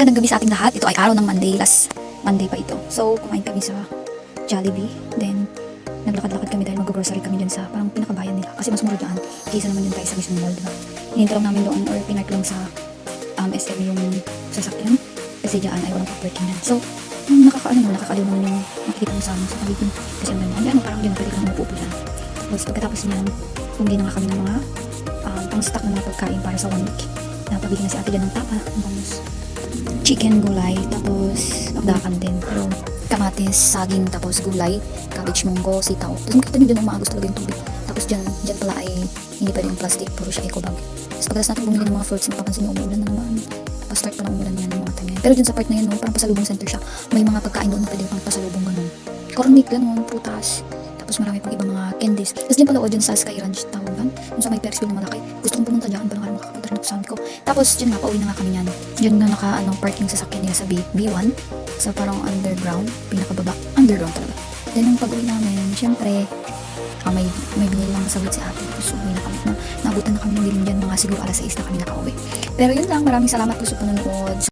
magandang gabi sa ating lahat. Ito ay araw ng Monday. Last Monday pa ito. So, kumain kami sa Jollibee. Then, naglakad-lakad kami dahil mag-grocery kami dyan sa parang pinakabayan nila. Kasi mas mura dyan. Kaysa naman yun tayo sa mismong mall, diba? Hinintay lang namin doon or pinark lang sa SM yung sasakyan. Kasi dyan ay walang parking yan. So, nakakaliw naman yung makikita mo sa paligid. Kasi parang dyan pwede kang umupo dyan. Tapos pagkatapos niyan, bumili na nga kami ng mga pang-stock ng mga pagkain para sa 1 week. Napabili na si ate dyan ng tapa, ng bangus, chicken, gulay, tapos magdakan din. Pero kamatis, saging, tapos gulay, cabbage, munggo, sitaw. Tapos makita nyo dyan ang maagos talaga yung tubig. Tapos dyan pala ay hindi pwede yung plastic, puro siya eco bag. Tapos pagkatapos natin bumili ng mga fruits, mapapansin nyo umuulan na naman. Pa-start pa ng umulan yan ng mga time yan. Pero dyan sa part na yun, parang pasalubong center siya. May mga pagkain doon na pwede pang pasalubong ganun. Corn meat, ganun, prutas. Tapos marami pang ibang mga candies. Tapos dyan pala o dyan sa Sky Ranch tawagan. Yung sa may Ferris wheel na malaki. Gusto kong pumunta dyan, parang makakapunta rin ako sa amin ko. Tapos dyan nga, pauwi na nga kami yan. Dyan na parking sasakyan nila sa B1. Sa parang underground, pinakababa. Underground talaga. Then nung pag-uwi namin, syempre, may binili lang sa si ate. Tapos uwi na kami. Naabutan na kami ng bilin dyan. Mga siguro alas 6 na kami nakauwi. Pero yun lang, maraming salamat po sa panonood.